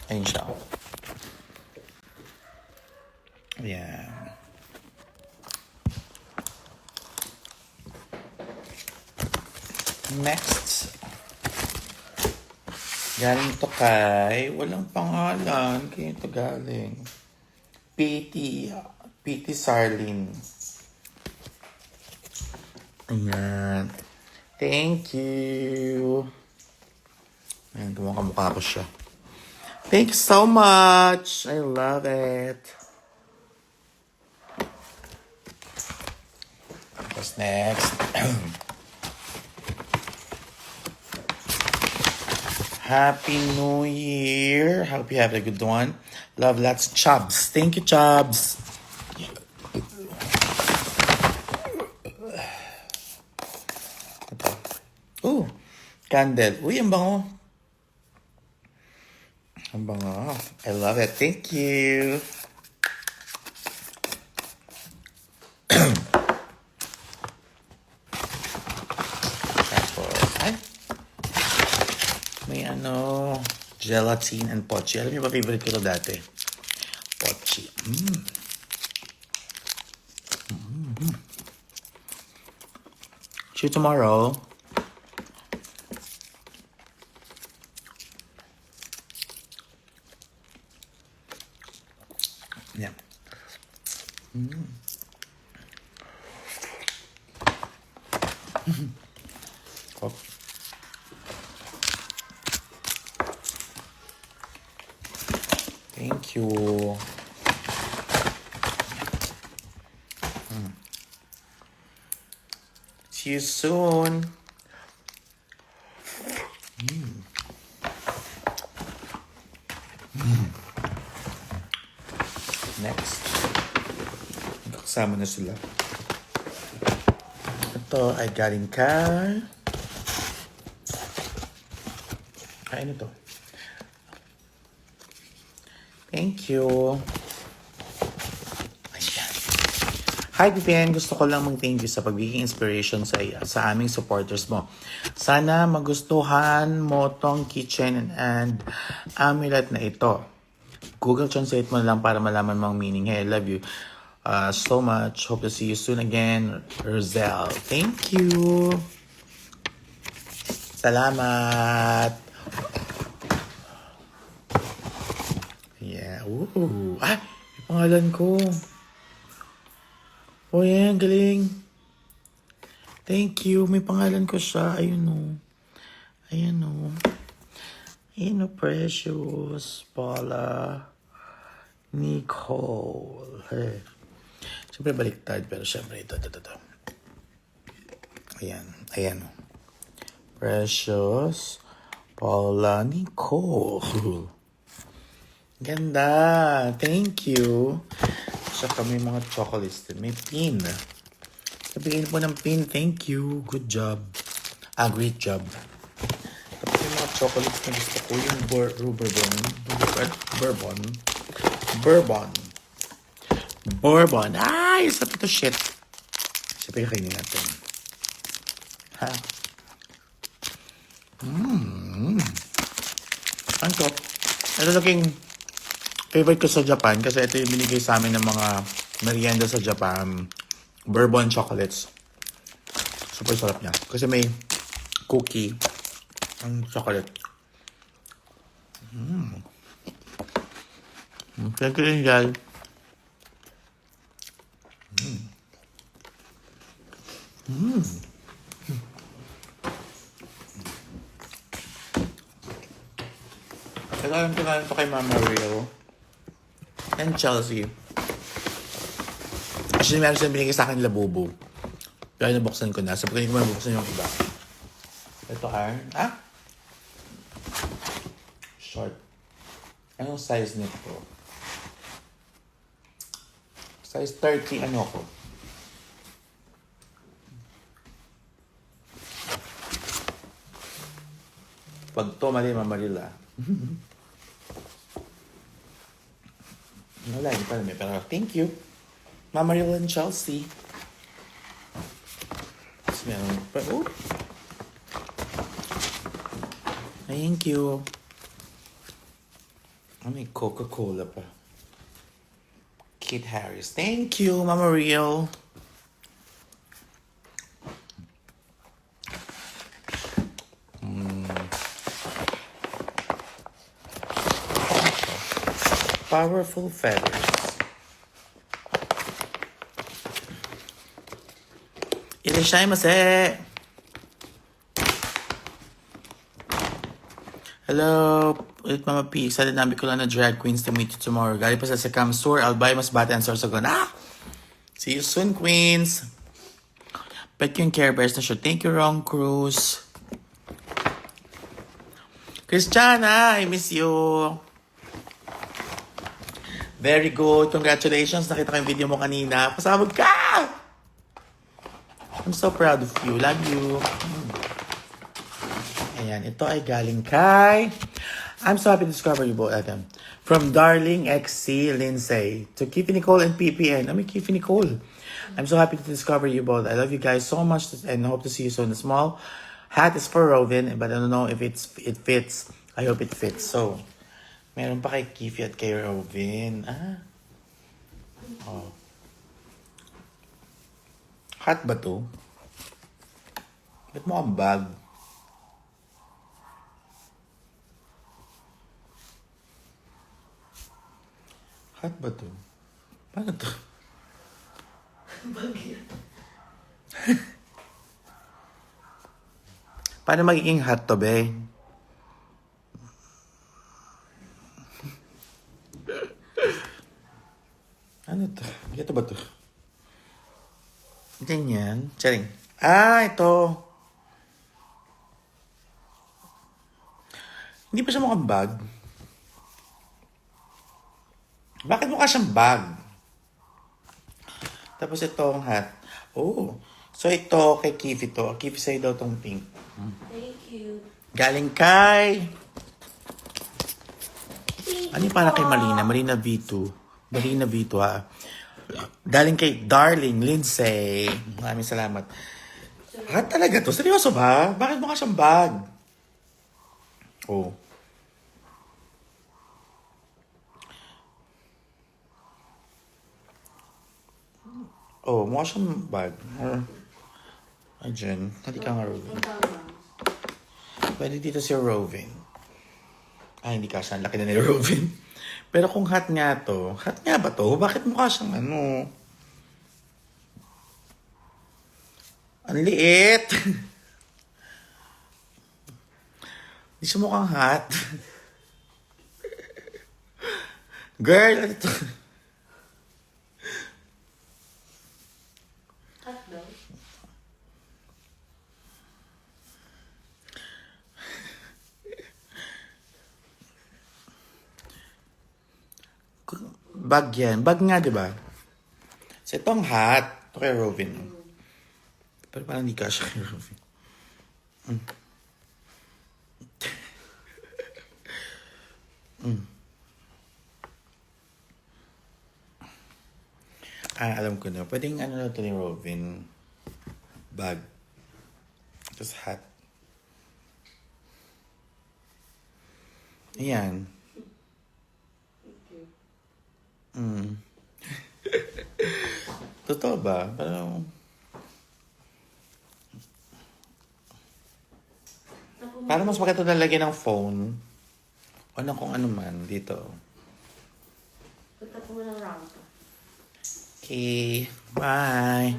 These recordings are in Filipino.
Ayun siya. Ayan. Next. Galing to kay, walang pangalan. Kaya ito galing. PT Sarlin. Ayan. Thank you. Ayan, kumakamukha ko siya. Thank you so much. I love it. What's next? Happy New Year. Hope you have a good one. Love lots, Chubbs. Thank you, Chubbs. Ooh, candle. Uy, ang bango. Ang bango. I love it. Thank you. Tapos, ay, may gelatine and pochi. Alam niyo ba, favorite ko ito dati? Pochi. See you tomorrow. Yeah. Oh. Thank you. See you soon. Next. Magkakasama na sila. Ito ay galing kay... ano to? Thank you. Ayan. Hi, Vivian. Gusto ko lang mag-thank you sa pagbiging inspiration sa aming supporters mo. Sana magustuhan mo tong kitchen and amulet na ito. Google Translate mo lang para malaman mo ang meaning. Hey, I love you so much. Hope to see you soon again, Roselle. Thank you. Salamat. Yeah. Ooh. Ah, may pangalan ko. Oh, yan. Galing. Thank you. May pangalan ko siya. Ayun o. Ayan o. Ayan o, Precious Paula Nicole. Hey. Siyempre baliktad, pero siyempre ito. Ayan. Ayan o. Precious Paula Nicole. Ganda. Thank you. Saka may mga chocolates din. May pin. Sabihin po ng pin. Thank you. Good job. Great job. Tapos yung mga chocolates na gusto ko. Yung Bourbon. Ay! Sabi to shit. Sabi kainin natin. Ha? Ang top. Ito naging favorite ko sa Japan kasi ito yung binigay sa amin ng mga merienda sa Japan. Bourbon chocolates. Super sarap niya. Kasi may cookie ang chocolate. Thank you, Angel. Kailangan ito kay Mama Rio and Chelsea. Actually, meron silang binigay sa akin labubo. Kaya nabuksan ko na. Sabi ko, hindi ko mabuksan yung iba. Ito short. Anong size nito? Size 30, ko? Pag to, mali, Mamarila. Wala, hindi pa namin. Pero thank you. Mamarila and Chelsea. Tapos meron pa. Oh. Thank you. may Coca-Cola pa. Kit Harris. Thank you, Mama Real. Powerful feathers. Irashaimase. Hello, ulit Mama P. Excited namin ko lang na drag queens to meet you tomorrow. Galing pa sa Secam Store. I'll buy mas bata and sorsogon. See you soon, queens. Bet yung Care Bears na show. Thank you, Ron Cruz. Christiana, I miss you. Very good. Congratulations. Nakita ko yung video mo kanina. Pasabog ka! I'm so proud of you. Love you. Ayan. Ito ay galing kay... I'm so happy to discover you both, Adam. From Darling XC Lindsay to Kiffy Nicole and PPN. I'm Kiffy Nicole. I'm so happy to discover you both. I love you guys so much and hope to see you soon. The small hat is for Robin, but I don't know if it fits. I hope it fits. So, meron pa kay Kiffy at kay Robin. Oh. Hat ba to? Ba't mo ang bag? Hat ba to? Paano to? Paano magiging hat to, be? Ano to? Ito ba to? Ganyan. Charing. Ito. Hindi pa siya mukhang bag. Bakit mukha siyang bag? Tapos itong hat. Oh. So ito kay Kiffy to. Kiffy sa'yo daw tong pink. Thank you. Galing kay... Ano yung para kay Marina? Marina V2. Marina V2 ha. Galing kay Darling Lindsay. Maraming salamat. Hat talaga to? Seryoso ba? Bakit mukha siyang bag? Oh. Oh, mukha siyang bag. Ay, Jen. Hindi ka nga, Robin. Pwede dito si Robin. Hindi ka siya. Ang laki na ni Robin. Pero kung hat nga to, hat nga ba to? Bakit mukha siyang ano? Ang liit. Hindi siya mukhang hat. Girl, ano to? Hat daw? Bag yan. Bag nga, di ba? So, itong hat, ito kay Robin. Pero parang hindi ka siya kay Robin. Alam ko na. Pwedeng ano na ito ni Robin. Bag. Tapos hat. Ayan. Totoo ba? Parang... Parang mas maganda nalagyan ng phone. O na kung ano man dito. Punta po ng round. Okay. Bye.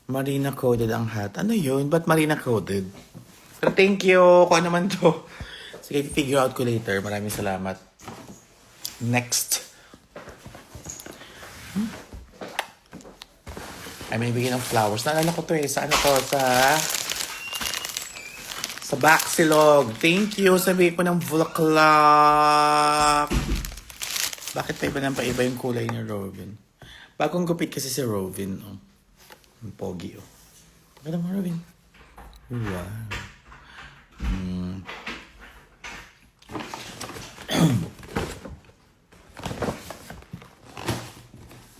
Marina coded ang hat. Ano yun? Ba't Marina coded? Pero thank you. Kung ano man to. Sige, figure out ko later. Maraming salamat. Next. Ay, may bigyan ng flowers. Naalala ko to eh. Sa ano to? Sa Baxilog. Thank you. Sabi ko ng bulaklak. Bakit pa iba yung kulay ni Robin? Bagong gupit kasi si Robin. Oh. Ang pogi, oh. Pakita mo, Robin. Wow.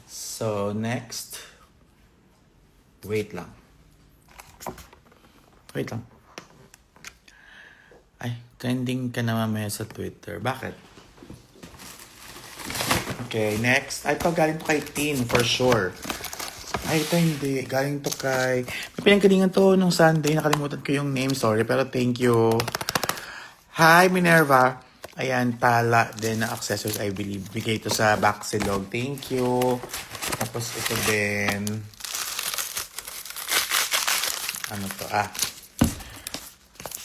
So, next. Wait lang. Ay, trending ka na mamaya sa Twitter. Bakit? Okay, next. Ay, ito galing to kay Tin, for sure. Ay, ito hindi. Galing to kay... May pinanggalingan to nung Sunday. Nakalimutan ko yung name, sorry. Pero thank you. Hi, Minerva. Ayan, tala din na accessories, I believe. Bigay ito sa Baxilog. Thank you. Tapos ito din. Ano to?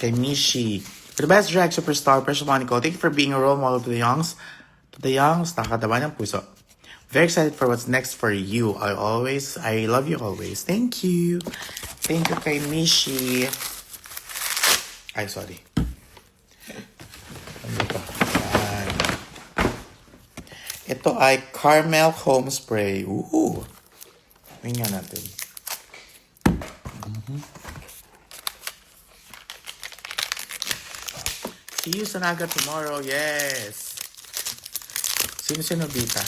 Kay Mishi. For the best drag superstar, Precious Monaco, thank you for being a role model to the youngs. To the youngs, nakataba ng puso. Very excited for what's next for you. I love you always. Thank you. Thank you kay Mishi. Ay, sorry. Ano ito? Ayan. Ito ay Caramel Home Spray. Ooh. Tingnan natin. See you sa Naga tomorrow. Yes. Sino Bita?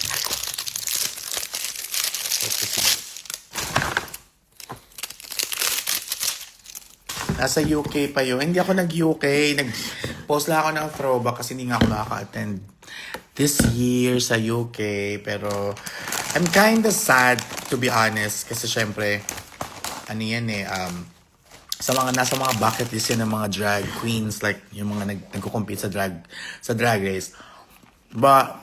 Nasa UK pa yun. Hindi ako nag-UK. Nag-post lang ako ng throwback kasi hindi nga ako nakaka-attend this year sa UK. Pero I'm kinda sad, to be honest. Kasi syempre, ano yan nasa mga bucket list yan ng mga drag queens, like yung mga nagko-compete sa drag race. But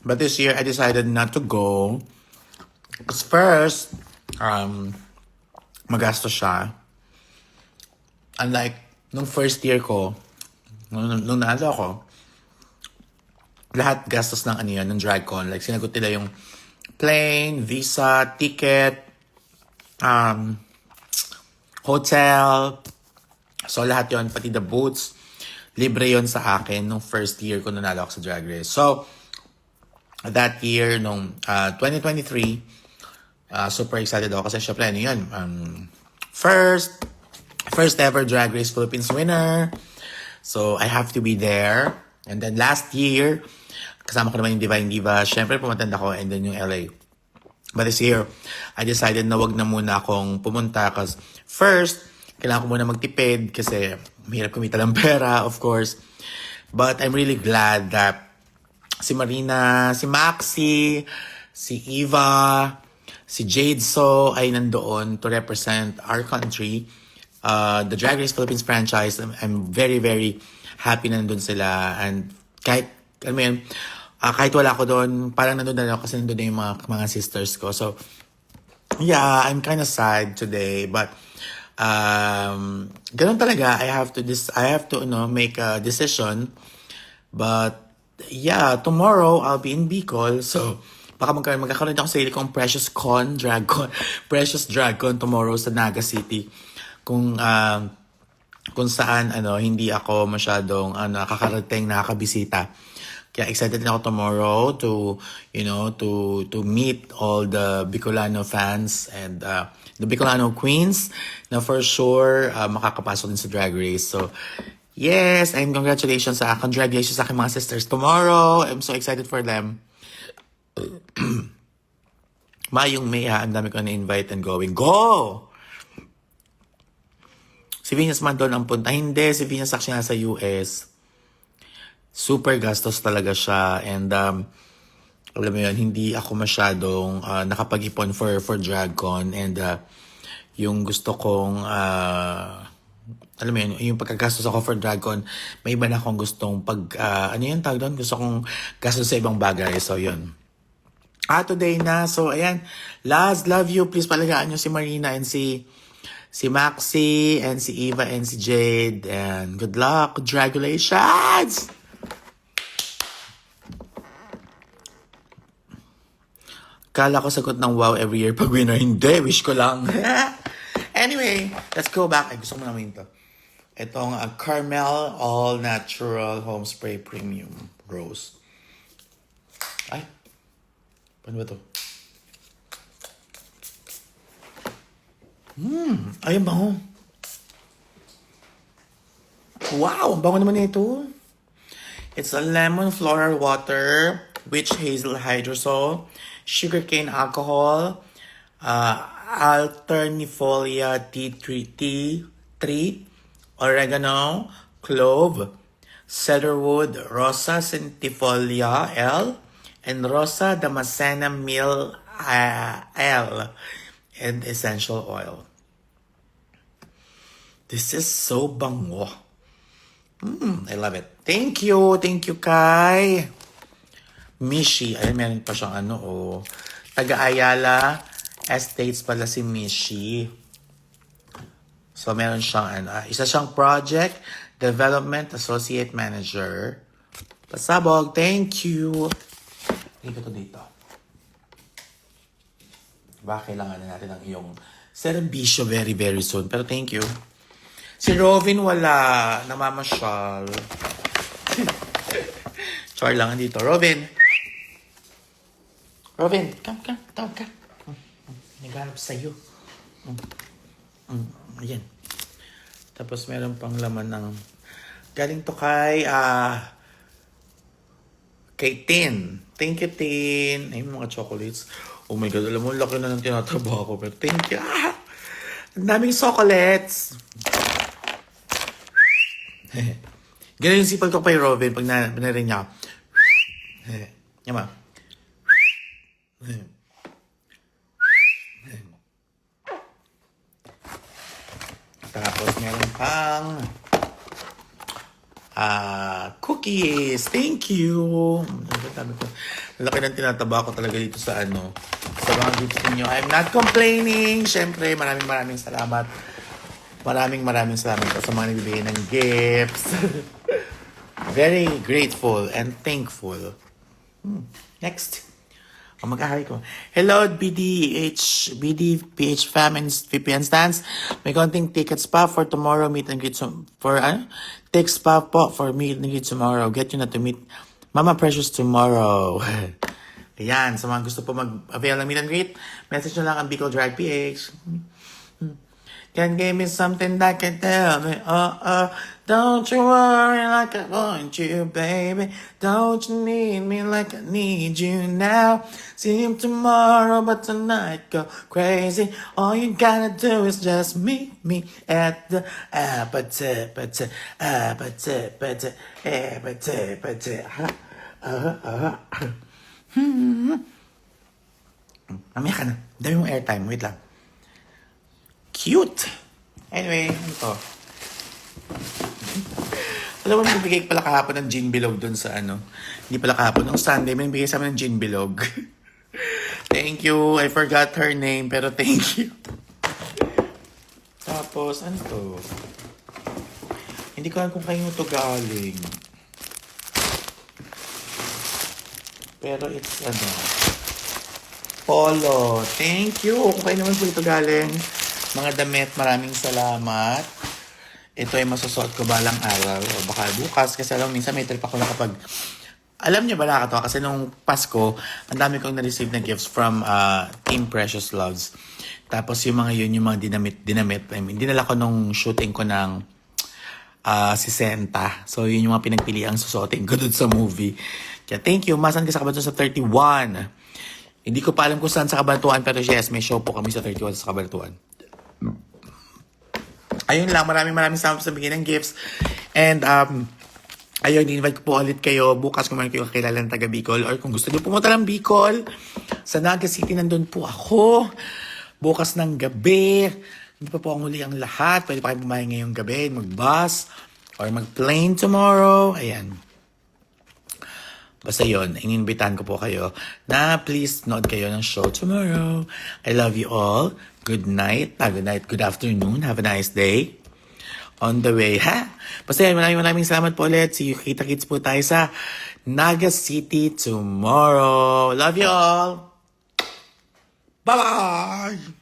but this year I decided not to go. Because first, magastos siya. Unlike nung first year ko, nung naalo ako, lahat gastos ng ng DragCon. Like, sinagot nila yung plane, visa, ticket, hotel. So, lahat yon pati the booths. Libre yon sa akin nung first year ko nanalo ako sa Drag Race. So, that year, nung 2023, super excited ako kasi syempre, first ever Drag Race Philippines winner. So, I have to be there. And then last year, kasama ko naman yung Divine Diva. Syempre, pumatanda ako and then yung LA. But this year, I decided na wag na muna akong pumunta kasi first, kailangan ko muna magtipid kasi mahirap kumita ng pera, of course. But I'm really glad that si Marina, si Maxi, si Eva, si Jade So ay nandoon to represent our country. The Drag Race Philippines franchise, I'm very, very happy na nandun sila. And kahit, kahit wala ako doon, parang nandun na ako kasi nandun na yung mga sisters ko. So, yeah, I'm kind of sad today. But, ganun talaga. I have to make a decision. But, yeah, tomorrow, I'll be in Bicol. So, baka magkakaroon ako sa sarili kong Precious Drag Con tomorrow sa Naga City. Kung saan hindi ako masyadong nakakarating, nakakabisita. Kaya excited na ako tomorrow to meet all the Bicolano fans and the Bicolano queens na for sure makakapasok din sa Drag Race. So yes, and congratulations sa aking mga sisters tomorrow. I'm so excited for them. Mayong May ang dami ko na-invite and going. Go! Si Venus man doon ang punta. Hindi, si Venus actually nasa US. Super gastos talaga siya. And, alam mo yun, hindi ako masyadong nakapag-ipon for DragCon. And, yung gusto kong, alam mo yun, yung pagkagastos ako for DragCon, may iba na akong gustong tawag doon? Gusto kong gastos sa ibang bagay. So, yun. Today na. So, ayan. Last, love you. Please palagaan nyo si Marina and si Maxi, and si Eva, and si Jade. And good luck. Congratulations! Kala ko sagot ng wow every year pag winner. Hindi. Wish ko lang. Anyway, let's go back. Ay, gusto ko namin ito. Itong Caramel All Natural Home Spray Premium Rose. Ay. Paano ba ito? Ay, ang bango. Wow, ang bango naman ito. It's a lemon floral water, witch hazel hydrosol, sugarcane alcohol, alternifolia T3, oregano, clove, cedarwood, rosa centifolia L, and rosa damascena meal L, and essential oil. This is so bango. I love it. Thank you kay Mishi. Ay, meron pa siyang taga-Ayala Estates pala si Mishi. So, meron siyang isa siyang Project Development Associate Manager. Pasabog, thank you. Dito dito. Baka kailangan na natin ang iyong serbisyo very, very soon. Pero thank you. Si Robin wala. Namamasyal. Char lang dito. Robin, come. Tawag ka. Naghanap sa'yo. Ayan. Tapos meron pang laman ng galing to kay Tin. Thank you, Tin. Ay, mga chocolates. Oh my God, alam mo, laki na ng tinataba ko. Pero thank you. Ang daming chocolates. Ganun yung sipag ko kay Robin pag narinig niya. Yama. Tapos meron pang cookies. Thank you. Laki ng tinataba ko talaga dito sa sa mga dito ninyo. I'm not complaining. Siyempre, maraming salamat. Maraming salamat po sa mga nagbibigay ng gifts. Very grateful and thankful. Next. Mag-ahay ko. Hello, BDPH fam and VPN stands. May konting tickets pa for tomorrow meet and greet tickets pa po for meet and greet tomorrow. Get you na to meet Mama Precious tomorrow. Ayan, sa mga gusto po mag-avail ng meet and greet, message nyo lang ang Bicol Drag PH. Can give me something that can tell me, don't you worry like I want you, baby. Don't you need me like I need you now. See you tomorrow, but tonight go crazy. All you gotta do is just meet me at the appetite. Mamaya ka na. Dami mong airtime. Wait lang. Cute! Anyway, ito. Alam mo, nagbigay pala kahapon ng gin bilog dun sa Hindi pala kahapon. Nung Sunday, may nagbigay sa amin ng gin bilog. Thank you. I forgot her name, pero thank you. Tapos, ano to? Hindi ko alam kung kayo ito galing. Pero it's Polo. Thank you. Kung kayo naman po ito galing. Mga damit, maraming salamat. Ito ay masusuot ko balang araw o baka bukas kasi alam minsan may trip ako na kapag alam niyo ba nakakatawa kasi nung Pasko ang dami kong na-receive na gifts from Team Precious Loves. Tapos yung mga dinamit I mean, dinala ko nung shooting ko ng si Senta. So yun yung mga pinagpiliang susuotin ko dun sa movie. Kaya thank you. Masan ka sa Kabanatuan sa 31. Hindi ko pa alam kung saan sa Kabanatuan pero yes, may show po kami sa 31 sa Kabanatuan. Ayun lang, maraming salamat sa bigay ng gifts. And, ayun, invite ko po ulit kayo. Bukas kung meron kayo kakilala ng taga Bicol or kung gusto niyo pumunta ng Bicol, sa Naga City nandun po ako. Bukas ng gabi. Hindi pa po ang huli ang lahat. Pwede pa kayo bumahay ngayong gabi, mag-bus, or mag-plane tomorrow. Ayan. Basta yun, inimbitahan ko po kayo na please nood kayo ng show tomorrow. I love you all. Good night. Good afternoon. Have a nice day. On the way, ha? Basta yan, maraming salamat po ulit. See you, kita-kits po tayo sa Naga City tomorrow. Love you all. Bye-bye!